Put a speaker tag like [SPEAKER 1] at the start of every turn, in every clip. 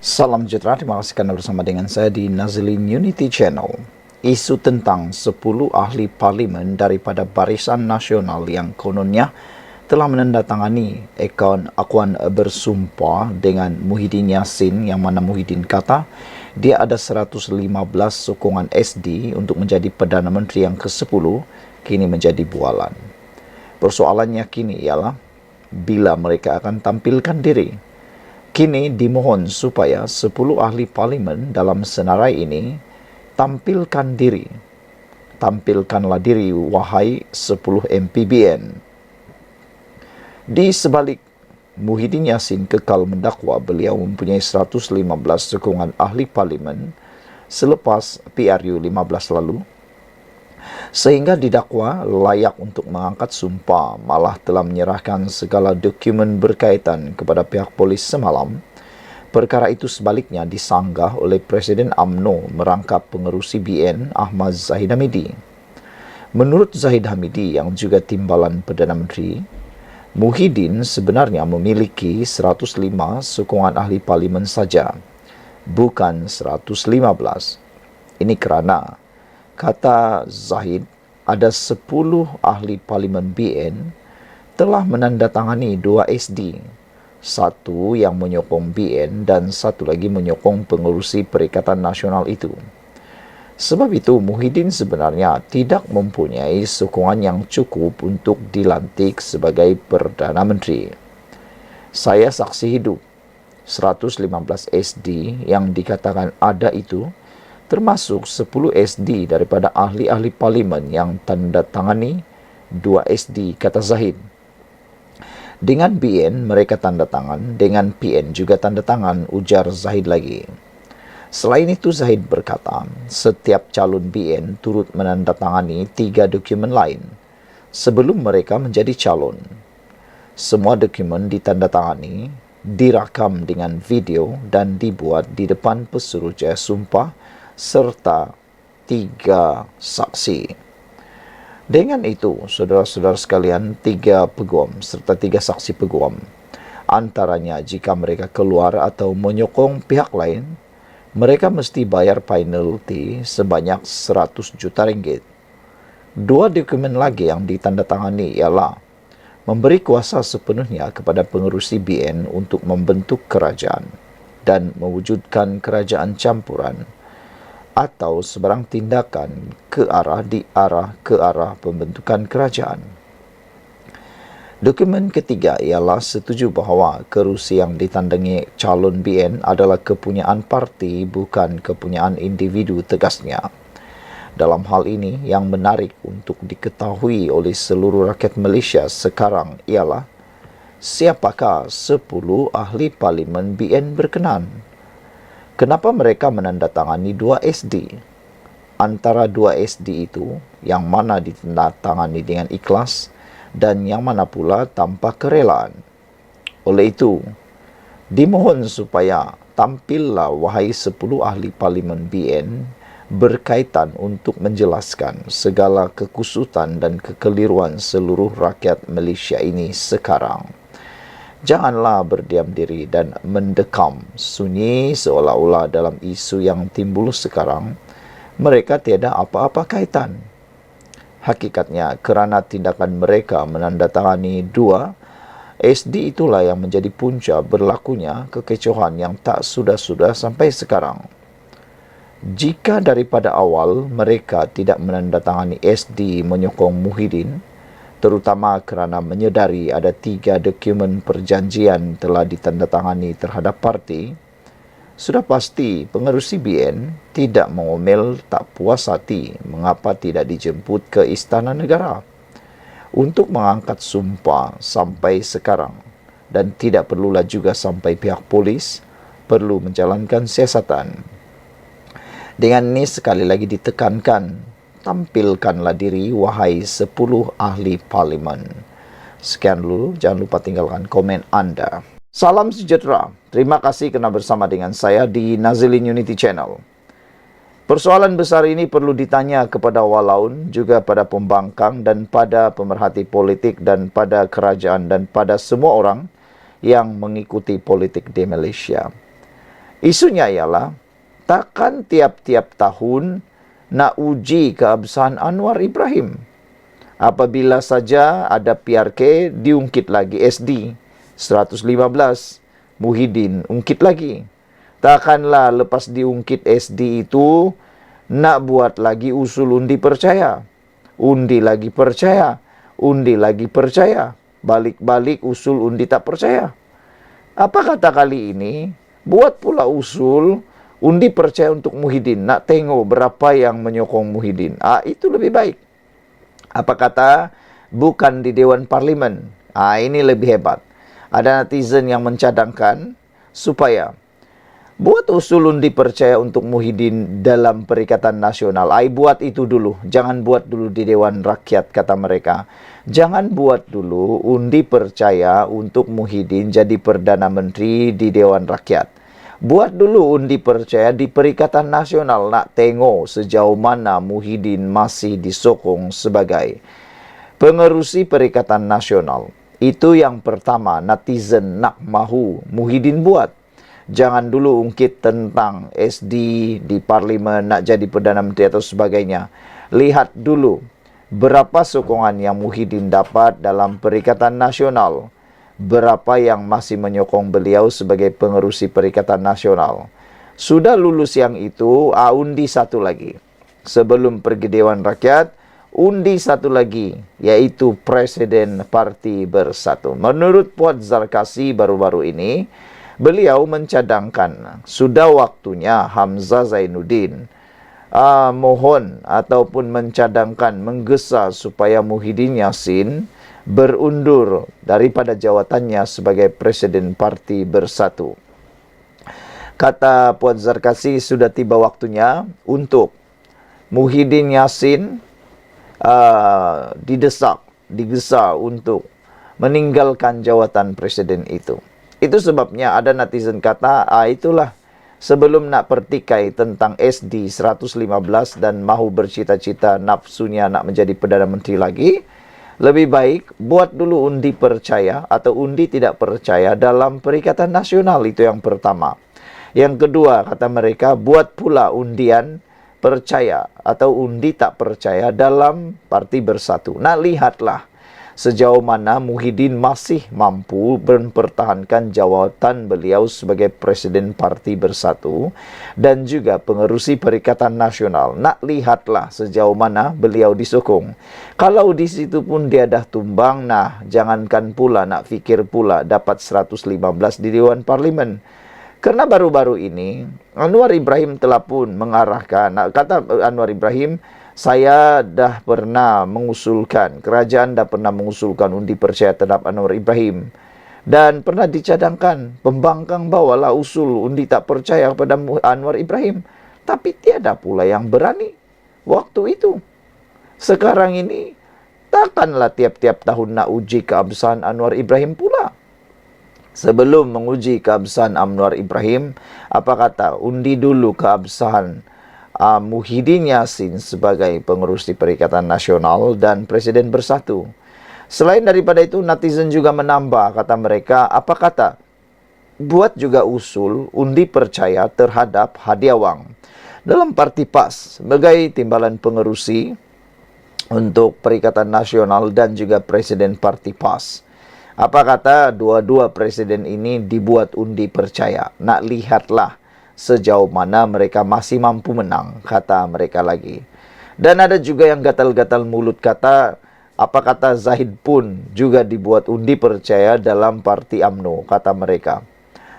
[SPEAKER 1] Salam sejahtera, terima kasih kerana bersama dengan saya di Nazlin Unity Channel. Isu tentang 10 ahli parlimen daripada Barisan Nasional yang kononnya telah menandatangani akuan bersumpah dengan Muhyiddin Yassin, yang mana Muhyiddin kata dia ada 115 sokongan SD untuk menjadi Perdana Menteri yang ke-10, kini menjadi bualan. Persoalannya kini ialah bila mereka akan tampilkan diri. Kini dimohon supaya 10 ahli parlimen dalam senarai ini tampilkan diri. Tampilkanlah diri, wahai 10 MPBN. Di sebalik Muhyiddin Yassin kekal mendakwa beliau mempunyai 115 sokongan ahli parlimen selepas PRU 15 lalu, sehingga didakwa layak untuk mengangkat sumpah, malah telah menyerahkan segala dokumen berkaitan kepada pihak polis semalam. Perkara itu sebaliknya disanggah oleh Presiden UMNO merangkap pengerusi BN Ahmad Zahid Hamidi. Menurut Zahid Hamidi yang juga timbalan Perdana Menteri, Muhyiddin sebenarnya memiliki 105 sokongan ahli parlimen saja, bukan 115. Ini kerana, kata Zahid, ada 10 ahli parlimen BN telah menandatangani 2 SD. Satu yang menyokong BN dan satu lagi menyokong pengerusi Perikatan Nasional itu. Sebab itu, Muhyiddin sebenarnya tidak mempunyai sokongan yang cukup untuk dilantik sebagai Perdana Menteri. Saya saksi hidup, 115 SD yang dikatakan ada itu, termasuk 10 SD daripada ahli-ahli parlimen yang tanda tangani 2 SD, kata Zahid. Dengan BN mereka tanda tangan, dengan PN juga tanda tangan, ujar Zahid lagi. Selain itu, Zahid berkata, setiap calon BN turut menandatangani 3 dokumen lain sebelum mereka menjadi calon. Semua dokumen ditandatangani, dirakam dengan video dan dibuat di depan pesuruhjaya sumpah serta 3 saksi. Dengan itu, saudara-saudara sekalian, 3 peguam serta 3 saksi peguam. Antaranya, jika mereka keluar atau menyokong pihak lain, mereka mesti bayar penalti sebanyak 100 juta ringgit. 2 dokumen lagi yang ditandatangani ialah memberi kuasa sepenuhnya kepada pengerusi BN untuk membentuk kerajaan dan mewujudkan kerajaan campuran atau sebarang tindakan ke arah pembentukan kerajaan. Dokumen ketiga ialah setuju bahawa kerusi yang ditandangi calon BN adalah kepunyaan parti, bukan kepunyaan individu, tegasnya. Dalam hal ini, yang menarik untuk diketahui oleh seluruh rakyat Malaysia sekarang ialah siapakah 10 ahli parlimen BN berkenan? Kenapa mereka menandatangani 2 SD? Antara 2 SD itu, yang mana ditandatangani dengan ikhlas dan yang mana pula tanpa kerelaan. Oleh itu, dimohon supaya tampillah wahai 10 ahli parlimen BN berkaitan untuk menjelaskan segala kekusutan dan kekeliruan seluruh rakyat Malaysia ini sekarang. Janganlah berdiam diri dan mendekam sunyi seolah-olah dalam isu yang timbul sekarang mereka tiada apa-apa kaitan. Hakikatnya, kerana tindakan mereka menandatangani 2 SD itulah yang menjadi punca berlakunya kekecohan yang tak sudah-sudah sampai sekarang. Jika daripada awal mereka tidak menandatangani SD menyokong Muhyiddin, terutama kerana menyedari ada 3 dokumen perjanjian telah ditandatangani terhadap parti, sudah pasti pengerusi BN tidak mengomel tak puas hati mengapa tidak dijemput ke Istana Negara untuk mengangkat sumpah sampai sekarang, dan tidak perlulah juga sampai pihak polis perlu menjalankan siasatan. Dengan ini sekali lagi ditekankan, tampilkanlah diri wahai 10 ahli parlimen. Sekian dulu, jangan lupa tinggalkan komen anda. Salam sejahtera. Terima kasih kerana bersama dengan saya di Nazlin Unity Channel. Persoalan besar ini perlu ditanya kepada walaun, juga pada pembangkang dan pada pemerhati politik dan pada kerajaan dan pada semua orang yang mengikuti politik di Malaysia. Isunya ialah, takkan tiap-tiap tahun nak uji keabsahan Anwar Ibrahim. Apabila saja ada PRK, diungkit lagi SD 115, Muhyiddin ungkit lagi. Takkanlah lepas diungkit SD itu nak buat lagi usul undi percaya. Undi lagi percaya, undi lagi percaya, balik-balik usul undi tak percaya. Apa kata kali ini? Buat pula usul undi percaya untuk Muhyiddin. Nak tengok berapa yang menyokong Muhyiddin. Itu lebih baik. Apa kata? Bukan di Dewan Parlimen. Ini lebih hebat. Ada netizen yang mencadangkan supaya buat usul undi percaya untuk Muhyiddin dalam Perikatan Nasional. Buat itu dulu. Jangan buat dulu di Dewan Rakyat, kata mereka. Jangan buat dulu undi percaya untuk Muhyiddin jadi Perdana Menteri di Dewan Rakyat. Buat dulu undi percaya di Perikatan Nasional. Nak tengok sejauh mana Muhyiddin masih disokong sebagai pengerusi Perikatan Nasional. Itu yang pertama, netizen nak mahu Muhyiddin buat. Jangan dulu ungkit tentang SD di Parlimen nak jadi Perdana Menteri atau sebagainya. Lihat dulu berapa sokongan yang Muhyiddin dapat dalam Perikatan Nasional. Berapa yang masih menyokong beliau sebagai pengerusi Perikatan Nasional. Sudah lulus yang itu, undi satu lagi. Sebelum pergi Dewan Rakyat, undi satu lagi, yaitu Presiden Parti Bersatu. Menurut Puan Zarkasi baru-baru ini, beliau mencadangkan sudah waktunya Hamzah Zainuddin mohon ataupun mencadangkan, menggesa supaya Muhyiddin Yassin berundur daripada jawatannya sebagai Presiden Parti Bersatu. Kata Puan Zarkasi, sudah tiba waktunya untuk Muhyiddin Yassin digesa untuk meninggalkan jawatan presiden itu. Itu sebabnya ada netizen kata, itulah sebelum nak pertikai tentang SD 115 dan mahu bercita-cita nafsunya nak menjadi Perdana Menteri lagi, lebih baik buat dulu undi percaya atau undi tidak percaya dalam Perikatan Nasional. Itu yang pertama. Yang kedua, kata mereka, buat pula undian percaya atau undi tak percaya dalam Parti Bersatu. Nah, lihatlah sejauh mana Muhyiddin masih mampu mempertahankan jawatan beliau sebagai Presiden Parti Bersatu dan juga pengerusi Perikatan Nasional. Nak lihatlah sejauh mana beliau disokong. Kalau di situ pun dia dah tumbang, jangankan pula nak fikir pula dapat 115 di Dewan Parlimen. Karena baru-baru ini Anwar Ibrahim telah pun mengarahkan, kata Anwar Ibrahim, saya dah pernah mengusulkan, kerajaan dah pernah mengusulkan undi percaya terhadap Anwar Ibrahim. Dan pernah dicadangkan, pembangkang bawalah usul undi tak percaya kepada Anwar Ibrahim. Tapi tiada pula yang berani waktu itu. Sekarang ini, takkanlah tiap-tiap tahun nak uji keabsahan Anwar Ibrahim pula. Sebelum menguji keabsahan Anwar Ibrahim, apa kata? Undi dulu keabsahan Muhyiddin Yassin sebagai pengurus di Perikatan Nasional dan Presiden Bersatu. Selain daripada itu, netizen juga menambah, kata mereka, apa kata? Buat juga usul undi percaya terhadap hadiah wang dalam Parti PAS sebagai timbalan pengerusi untuk Perikatan Nasional dan juga Presiden Parti PAS. Apa kata? Dua-dua presiden ini dibuat undi percaya. Nak lihatlah sejauh mana mereka masih mampu menang, kata mereka lagi. Dan ada juga yang gatal-gatal mulut kata, apa kata Zahid pun juga dibuat undi percaya dalam Parti UMNO, kata mereka.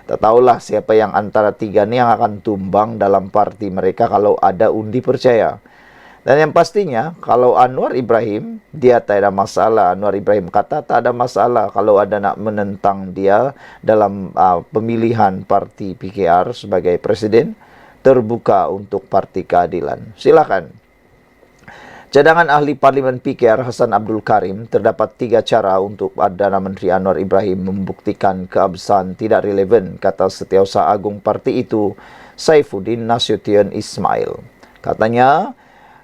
[SPEAKER 1] Tak tahulah siapa yang antara tiga ini yang akan tumbang dalam parti mereka kalau ada undi percaya. Dan yang pastinya, kalau Anwar Ibrahim, dia tak ada masalah. Anwar Ibrahim kata tak ada masalah kalau ada nak menentang dia dalam pemilihan parti PKR sebagai presiden, terbuka untuk Parti Keadilan. Silakan. Cadangan ahli Parlimen PKR Hasan Abdul Karim, terdapat 3 cara untuk Perdana Menteri Anwar Ibrahim membuktikan keabsahan tidak relevan, kata Setiausaha Agung parti itu, Saifuddin Nasution Ismail. Katanya,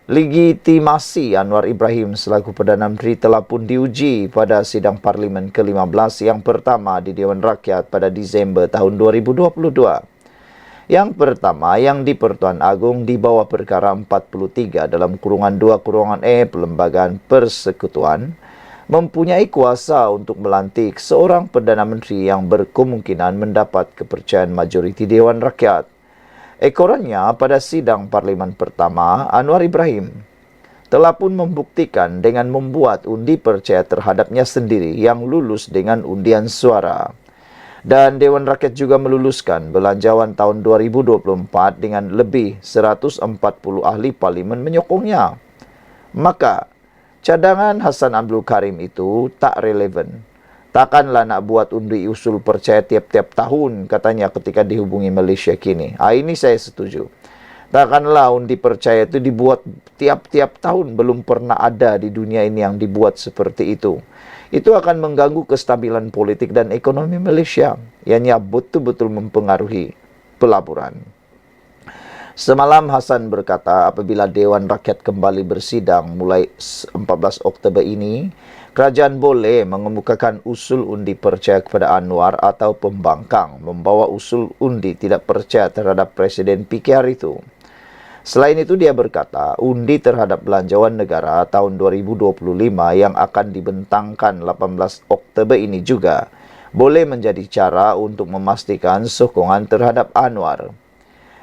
[SPEAKER 1] legitimasi Anwar Ibrahim selaku Perdana Menteri telah pun diuji pada sidang Parlimen ke-15 yang pertama di Dewan Rakyat pada Disember tahun 2022. Yang pertama, yang di Pertuan Agung di bawah perkara 43 dalam kurungan 2 kurungan E Pelembagaan Persekutuan mempunyai kuasa untuk melantik seorang Perdana Menteri yang berkemungkinan mendapat kepercayaan majoriti Dewan Rakyat. Ekorannya pada sidang Parlimen pertama, Anwar Ibrahim telah pun membuktikan dengan membuat undi percaya terhadapnya sendiri yang lulus dengan undian suara. Dan Dewan Rakyat juga meluluskan belanjawan tahun 2024 dengan lebih 140 ahli parlimen menyokongnya. Maka, cadangan Hasan Abdul Karim itu tak relevan. Takkanlah nak buat undi usul percaya tiap-tiap tahun, katanya ketika dihubungi Malaysia kini. Ini saya setuju. Takkanlah undi percaya itu dibuat tiap-tiap tahun, belum pernah ada di dunia ini yang dibuat seperti itu. Itu akan mengganggu kestabilan politik dan ekonomi Malaysia, yang betul-betul mempengaruhi pelaburan. Semalam Hasan berkata apabila Dewan Rakyat kembali bersidang mulai 14 Oktober ini, kerajaan boleh mengemukakan usul undi percaya kepada Anwar atau pembangkang membawa usul undi tidak percaya terhadap Presiden PKR itu. Selain itu dia berkata, undi terhadap belanjawan negara tahun 2025 yang akan dibentangkan 18 Oktober ini juga boleh menjadi cara untuk memastikan sokongan terhadap Anwar.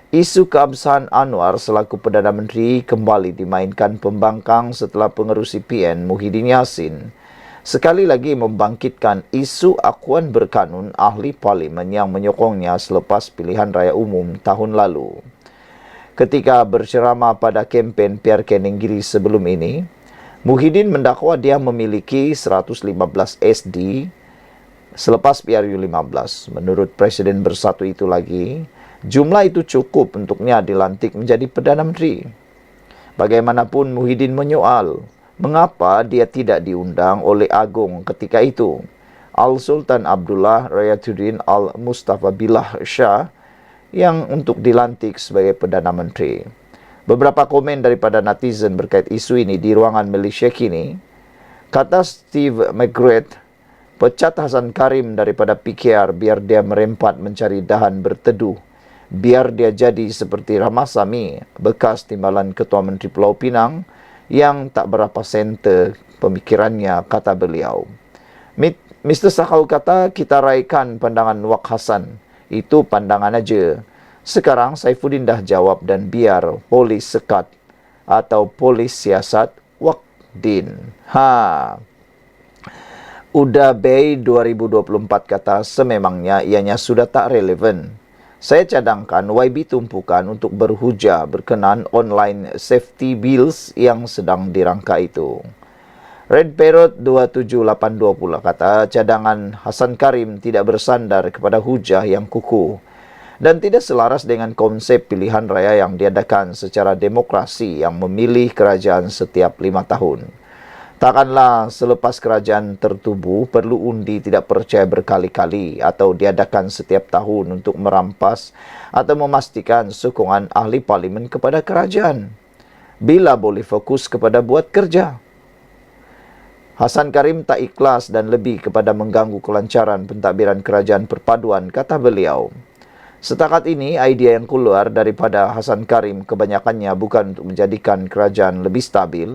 [SPEAKER 1] Isu keabsahan Anwar selaku Perdana Menteri kembali dimainkan pembangkang setelah pengerusi PN Muhyiddin Yassin sekali lagi membangkitkan isu akuan berkanun ahli parlimen yang menyokongnya selepas pilihan raya umum tahun lalu. Ketika berceramah pada kempen PR Kenenggiri sebelum ini, Muhyiddin mendakwa dia memiliki 115 SD selepas PRU 15. Menurut Presiden Bersatu itu lagi, jumlah itu cukup untuknya dilantik menjadi Perdana Menteri. Bagaimanapun Muhyiddin menyoal, mengapa dia tidak diundang oleh Agung ketika itu? Al-Sultan Abdullah Rayatuddin Al-Mustafa Billah Shah yang untuk dilantik sebagai Perdana Menteri. Beberapa komen daripada netizen berkait isu ini di ruangan Malaysia kini. Kata Steve McGrath, pecat Hasan Karim daripada PKR biar dia merempat mencari dahan berteduh. Biar dia jadi seperti Ramasamy, bekas timbalan Ketua Menteri Pulau Pinang yang tak berapa senter pemikirannya, kata beliau. Mr. Sakau kata, kita raikan pandangan Wak Hasan. Itu pandangan aja. Sekarang Saifuddin dah jawab dan biar polis sekat atau polis siasat Wakdin. Udah Bay 2024 kata sememangnya ianya sudah tak relevan. Saya cadangkan YB tumpukan untuk berhujah berkenaan online safety bills yang sedang dirangka itu. Red Parrot 27820 pula kata cadangan Hasan Karim tidak bersandar kepada hujah yang kukuh dan tidak selaras dengan konsep pilihan raya yang diadakan secara demokrasi yang memilih kerajaan setiap 5 tahun. Takkanlah selepas kerajaan tertubuh perlu undi tidak percaya berkali-kali atau diadakan setiap tahun untuk merampas atau memastikan sokongan ahli parlimen kepada kerajaan. Bila boleh fokus kepada buat kerja. Hasan Karim tak ikhlas dan lebih kepada mengganggu kelancaran pentadbiran kerajaan perpaduan, kata beliau. Setakat ini, idea yang keluar daripada Hasan Karim kebanyakannya bukan untuk menjadikan kerajaan lebih stabil,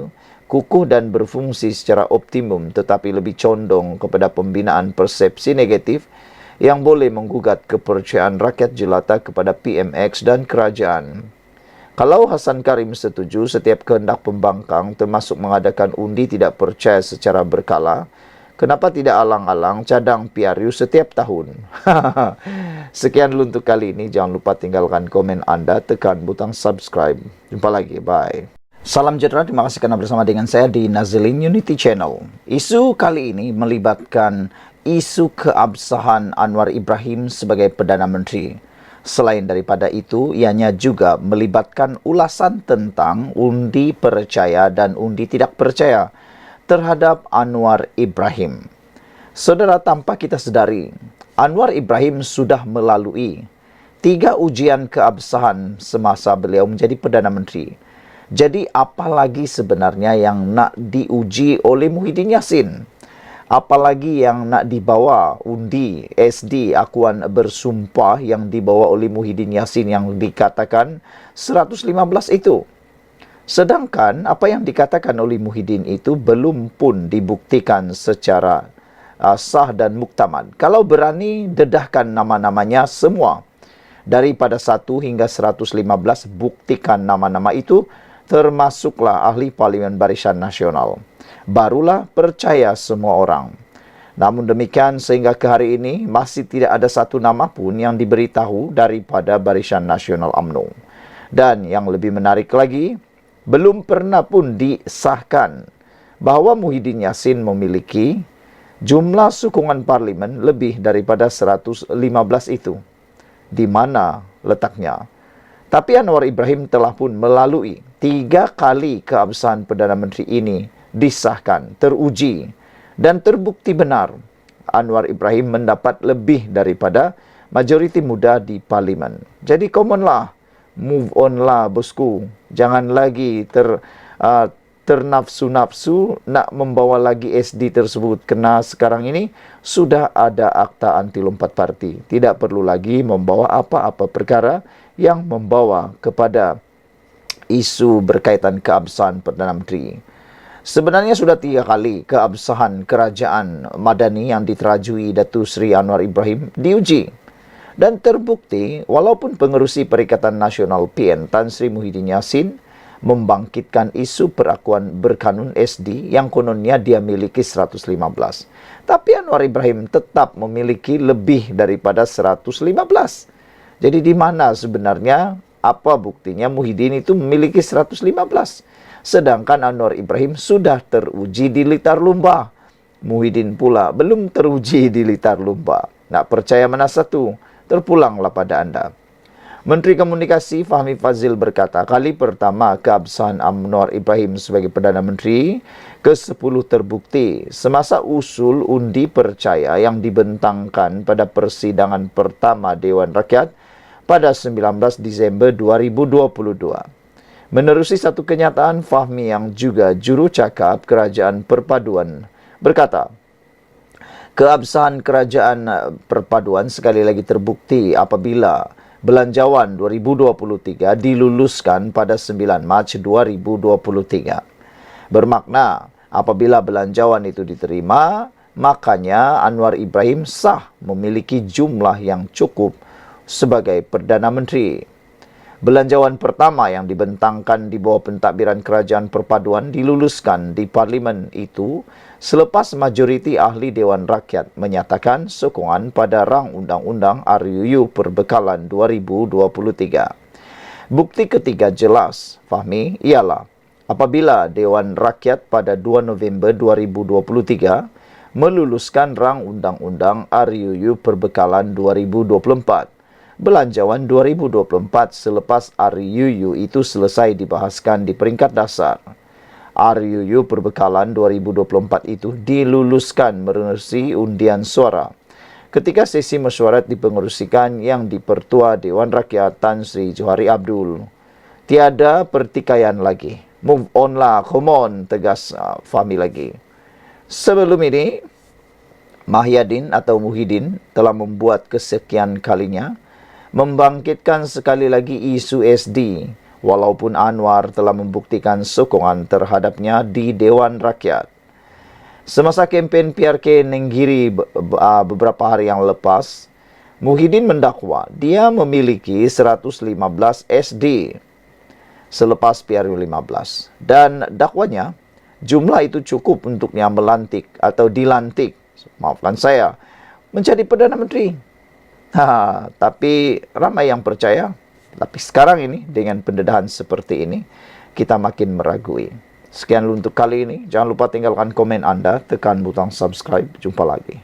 [SPEAKER 1] kukuh dan berfungsi secara optimum, tetapi lebih condong kepada pembinaan persepsi negatif yang boleh menggugat kepercayaan rakyat jelata kepada PMX dan kerajaan. Kalau Hasan Karim setuju setiap kehendak pembangkang termasuk mengadakan undi tidak percaya secara berkala, kenapa tidak alang-alang cadang PRU setiap tahun? Sekian dulu untuk kali ini. Jangan lupa tinggalkan komen Anda, tekan butang subscribe. Jumpa lagi, bye. Salam sejahtera, terima kasih karena bersama dengan saya di Nazilin Unity Channel. Isu kali ini melibatkan isu keabsahan Anwar Ibrahim sebagai Perdana Menteri. Selain daripada itu, ianya juga melibatkan ulasan tentang undi percaya dan undi tidak percaya terhadap Anwar Ibrahim. Saudara, tanpa kita sedari, Anwar Ibrahim sudah melalui 3 ujian keabsahan semasa beliau menjadi Perdana Menteri. Jadi, apa lagi sebenarnya yang nak diuji oleh Muhyiddin Yassin? Apalagi yang nak dibawa undi SD akuan bersumpah yang dibawa oleh Muhyiddin Yassin yang dikatakan 115 itu. Sedangkan apa yang dikatakan oleh Muhyiddin itu belum pun dibuktikan secara sah dan muktamad. Kalau berani dedahkan nama-namanya semua. Daripada 1 hingga 115 buktikan nama-nama itu, termasuklah ahli Parlimen Barisan Nasional. Barulah percaya semua orang. Namun demikian sehingga ke hari ini masih tidak ada satu nama pun yang diberitahu daripada Barisan Nasional UMNO. Dan yang lebih menarik lagi, belum pernah pun disahkan bahawa Muhyiddin Yassin memiliki jumlah sokongan parlimen lebih daripada 115 itu. Di mana letaknya? Tapi Anwar Ibrahim telah pun melalui 3 kali keabsahan Perdana Menteri ini disahkan, teruji dan terbukti benar. Anwar Ibrahim mendapat lebih daripada majoriti muda di parlimen. Jadi come on lah. Move on lah bosku. Jangan lagi ternafsu-nafsu nak membawa lagi SD tersebut. Kerana sekarang ini sudah ada akta anti lompat parti. Tidak perlu lagi membawa apa-apa perkara yang membawa kepada isu berkaitan keabsahan Perdana Menteri. Sebenarnya sudah 3 kali keabsahan kerajaan Madani yang diterajui Datuk Seri Anwar Ibrahim diuji. Dan terbukti, walaupun pengerusi Perikatan Nasional PN Tan Sri Muhyiddin Yassin membangkitkan isu perakuan berkanun SD yang kononnya dia miliki 115. Tapi Anwar Ibrahim tetap memiliki lebih daripada 115. Jadi di mana sebenarnya, apa buktinya Muhyiddin itu memiliki 115? Sedangkan Anwar Ibrahim sudah teruji di Litar Lumba. Muhyiddin pula belum teruji di Litar Lumba. Nak percaya mana satu? Terpulanglah pada anda. Menteri Komunikasi Fahmi Fadzil berkata, kali pertama keabsahan Anwar Ibrahim sebagai Perdana Menteri ke-10 terbukti semasa usul undi percaya yang dibentangkan pada persidangan pertama Dewan Rakyat pada 19 Disember 2022. Menerusi satu kenyataan, Fahmi yang juga juru cakap Kerajaan Perpaduan berkata, keabsahan Kerajaan Perpaduan sekali lagi terbukti apabila Belanjawan 2023 diluluskan pada 9 Mac 2023. Bermakna apabila belanjawan itu diterima, makanya Anwar Ibrahim sah memiliki jumlah yang cukup sebagai Perdana Menteri. Belanjawan pertama yang dibentangkan di bawah pentadbiran Kerajaan Perpaduan diluluskan di Parlimen itu selepas majoriti ahli Dewan Rakyat menyatakan sokongan pada rang Undang-Undang RUU Perbekalan 2023. Bukti ketiga jelas, Fahmi, ialah apabila Dewan Rakyat pada 2 November 2023 meluluskan rang Undang-Undang RUU Perbekalan 2024. Belanjawan 2024 selepas RUU itu selesai dibahaskan di peringkat dasar. RUU Perbekalan 2024 itu diluluskan menerusi undian suara. Ketika sesi mesyuarat dipengerusikan yang dipertua Dewan Rakyat Tan Sri Johari Abdul. Tiada pertikaian lagi. Move on lah, come on, tegas Fahmi lagi. Sebelum ini, Muhyiddin telah membuat kesekian kalinya membangkitkan sekali lagi isu SD, walaupun Anwar telah membuktikan sokongan terhadapnya di Dewan Rakyat. Semasa kempen PRK Nenggiri beberapa hari yang lepas, Muhyiddin mendakwa dia memiliki 115 SD selepas PRU 15. Dan dakwanya, jumlah itu cukup untuknya melantik atau dilantik, maafkan saya, menjadi Perdana Menteri. Tapi ramai yang percaya. Tapi sekarang ini dengan pendedahan seperti ini, kita makin meragui. Sekian untuk kali ini. Jangan lupa tinggalkan komen anda, tekan butang subscribe. Jumpa lagi.